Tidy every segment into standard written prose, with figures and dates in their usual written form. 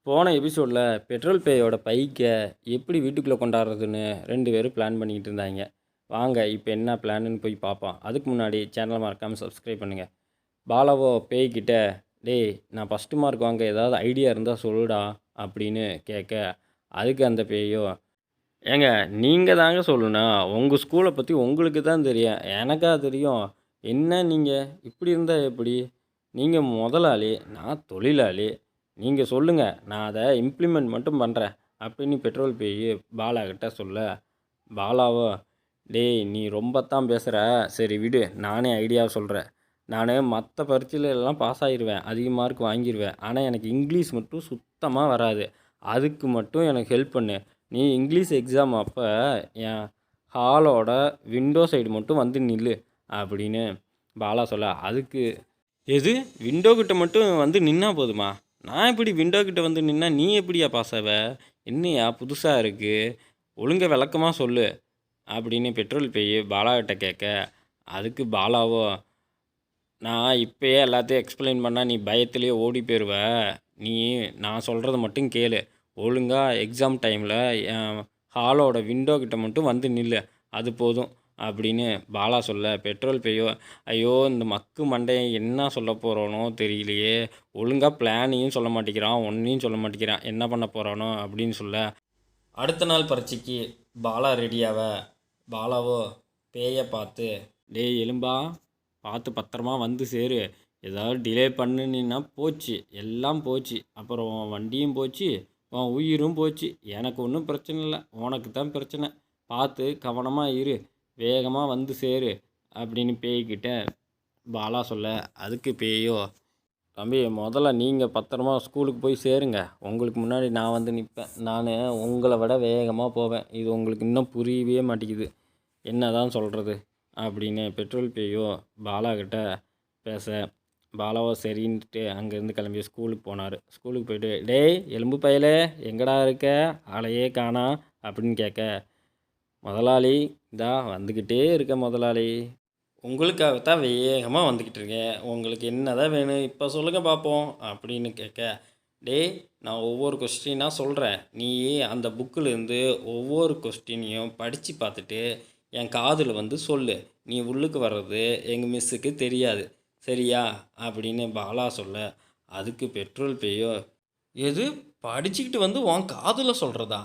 போன எபிசோடில் பெட்ரோல் பேயோட பைக்கை எப்படி வீட்டுக்குள்ளே கொண்டாடுறதுன்னு 2 பேரும் பிளான் பண்ணிக்கிட்டு இருந்தாங்க. வாங்க இப்போ என்ன பிளான்னு போய் பார்ப்போம். அதுக்கு முன்னாடி சேனலை மறக்காமல் சப்ஸ்கிரைப் பண்ணுங்கள். பாலாவோ பேய்கிட்ட, டேய் நான் ஃபஸ்ட்டு மார்க் வாங்க ஏதாவது ஐடியா இருந்தால் சொல்லுடா அப்படின்னு கேட்க, அதுக்கு அந்த பேயோ, ஏங்க நீங்கள் தாங்க சொல்லணும், உங்கள் ஸ்கூலை பற்றி உங்களுக்கு தான் தெரியும், எனக்கா தெரியும், என்ன நீங்கள் இப்படி இருந்தால் எப்படி, நீங்கள் முதலாளி, நான் தொழிலாளி, நீங்கள் சொல்லுங்கள், நான் அதை இம்ப்ளிமெண்ட் மட்டும் பண்ணுறேன் அப்படின்னு பெட்ரோல் பேய் பாலா கிட்ட சொல்ல, பாலாவோ, டேய் நீ ரொம்ப தான் பேசுகிற, சரி விடு நானே ஐடியா சொல்கிறேன், நான் மற்ற பரீட்சையில எல்லாம் பாஸ் ஆகிடுவேன், அதிக மார்க் வாங்கிடுவேன், ஆனால் எனக்கு இங்கிலீஷ் மட்டும் சுத்தமாக வராது, அதுக்கு மட்டும் எனக்கு ஹெல்ப் பண்ணு, நீ இங்கிலீஷ் எக்ஸாம் அப்போ என் ஹாலோட விண்டோ சைடு மட்டும் வந்து நில்லு அப்படின்னு பாலா சொல்ல, அதுக்கு எது விண்டோ கிட்ட மட்டும் வந்து நின்னா போதுமா, நான் எப்படி விண்டோ கிட்ட வந்து நின்னா நீ எப்படியா பாஸ் ஆவ, என்னையா புதுசாக இருக்குது, ஒழுங்க விளக்கமாக சொல்லு அப்படின்னு பெட்ரோல் பேய் பாலா கிட்ட கேட்க, அதுக்கு பாலாவோ, நான் இப்போயே எல்லாத்தையும் எக்ஸ்பிளைன் பண்ணால் நீ பயத்துலேயே ஓடி போயிடுவ, நீ நான் சொல்கிறத மட்டும் கேளு, ஒழுங்காக எக்ஸாம் டைமில் என் ஹாலோட விண்டோ கிட்ட மட்டும் வந்து நில்லு, அது போதும் அப்படின்னு பாலா சொல்ல, பெட்ரோல் பேயோ, ஐயோ இந்த மக்கு மண்டையை என்ன சொல்ல போகிறானோ தெரியலையே, ஒழுங்காக பிளானையும் சொல்ல மாட்டேங்கிறான், ஒன்றையும் சொல்ல மாட்டேங்கிறான், என்ன பண்ண போகிறானோ அப்படின்னு சொல்ல, அடுத்த நாள் பரீட்சைக்கு பாலா ரெடியாவ, பாலாவோ பேயை பார்த்து, டேய் எலும்பா பார்த்து பத்திரமா வந்து சேரு, ஏதாவது டிலே பண்ணுனீன்னா போச்சு, எல்லாம் போச்சு, அப்புறம் உன் வண்டியும் போச்சு, உன் உயிரும் போச்சு, எனக்கு ஒன்றும் பிரச்சனை இல்லை, உனக்கு தான் பிரச்சனை, பார்த்து கவனமாக இரு, வேகமாக வந்து சேரு அப்படின்னு பேய்கிட்ட பாலா சொல்ல, அதுக்கு பேயோ, தம்பி முதல்ல நீங்கள் பத்திரமா ஸ்கூலுக்கு போய் சேருங்க, உங்களுக்கு முன்னாடி நான் வந்து நிற்பேன், நான் உங்களை விட வேகமாக போவேன், இது உங்களுக்கு இன்னும் புரியவே மாட்டேங்குது, என்ன தான் சொல்கிறது அப்படின்னு பெட்ரோல் பேயோ பாலா கிட்ட பேச, பாலாவோ சரின்ட்டு அங்கேருந்து கிளம்பி ஸ்கூலுக்கு போனார். ஸ்கூலுக்கு போயிட்டு, டேய் எலும்பு பயலே எங்கடா இருக்க, ஆளையே காணா அப்படின்னு கேட்க, முதலாளி இதா வந்துக்கிட்டே இருக்க முதலாளி, உங்களுக்காகத்தான் வேகமாக வந்துக்கிட்டு இருக்கேன், உங்களுக்கு என்ன தான் வேணும் இப்போ சொல்லுங்கள் பார்ப்போம் அப்படின்னு கேட்க, டேய் நான் ஒவ்வொரு கொஸ்டினாக சொல்கிறேன், நீ அந்த புக்கிலேருந்து ஒவ்வொரு கொஸ்டினையும் படித்து பார்த்துட்டு என் காதில் வந்து சொல்லு, நீ உள்ளுக்கு வர்றது எங்கள் மிஸ்ஸுக்கு தெரியாது சரியா அப்படின்னு பாலா சொல்ல, அதுக்கு பெட்ரோல் பேயோ, எது படிச்சுக்கிட்டு வந்து உன் காதில் சொல்கிறதா,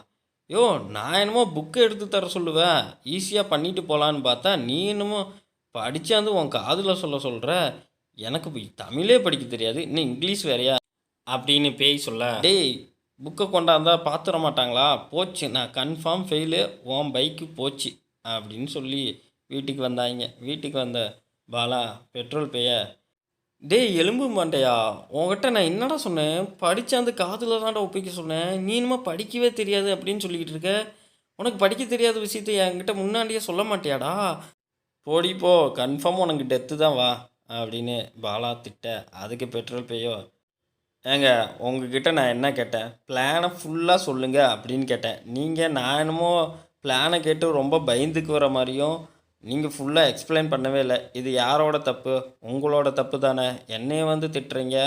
யோ நான் என்னமோ புக்கை எடுத்து தர சொல்லுவேன் ஈஸியாக பண்ணிட்டு போகலான்னு பார்த்தா, நீ என்னமோ படித்தாந்து உன் காதில் சொல்கிற, எனக்கு தமிழே படிக்க தெரியாது, இன்னும் இங்கிலீஷ் வேறையா அப்படின்னு பேய் சொல்ல, டேய் புக்கை கொண்டாந்தா பார்த்துட மாட்டாங்களா, போச்சு நான் கன்ஃபார்ம் ஃபெயிலு, உன் பைக்கு போச்சு அப்படின்னு சொல்லி வீட்டுக்கு வந்தாங்க. வீட்டுக்கு வந்த பாலா பெட்ரோல் பேய, டேய் எலும்பு மாண்டையா, உங்ககிட்ட நான் என்னடா சொன்னேன், படித்தாந்து காதில் தான்டா ஒப்பிக்க சொன்னேன், நீ என்னமோ படிக்கவே தெரியாது அப்படின்னு சொல்லிக்கிட்டு இருக்க, உனக்கு படிக்க தெரியாத விஷயத்த என்கிட்ட முன்னாடியே சொல்ல மாட்டியாடா, போடி போ கன்ஃபார்ம் உனக்கு டெத்து தான் வா அப்படின்னு பாலா திட்ட, அதுக்கு பெட்ரோல் பேயோ, ஏங்க உங்ககிட்ட நான் என்ன கேட்டேன், பிளானை ஃபுல்லாக சொல்லுங்கள் அப்படின்னு கேட்டேன், நீங்கள் நான் என்னமோ பிளானை கேட்டு ரொம்ப பயந்துக்கு வர மாதிரியும் நீங்கள் ஃபுல்லாக எக்ஸ்பிளைன் பண்ணவே இல்லை, இது யாரோட தப்பு, உங்களோட தப்பு தானே, என்னைய வந்து திட்டுறீங்க,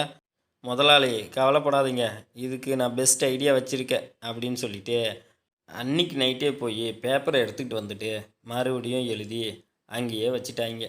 முதலாளி கவலைப்படாதீங்க, இதுக்கு நான் பெஸ்ட் ஐடியா வச்சுருக்கேன் அப்படின்னு சொல்லிட்டு அன்றைக்கி நைட்டே போய் பேப்பரை எடுத்துக்கிட்டு வந்துட்டு மறுபடியும் எழுதி அங்கேயே வச்சுட்டாங்க.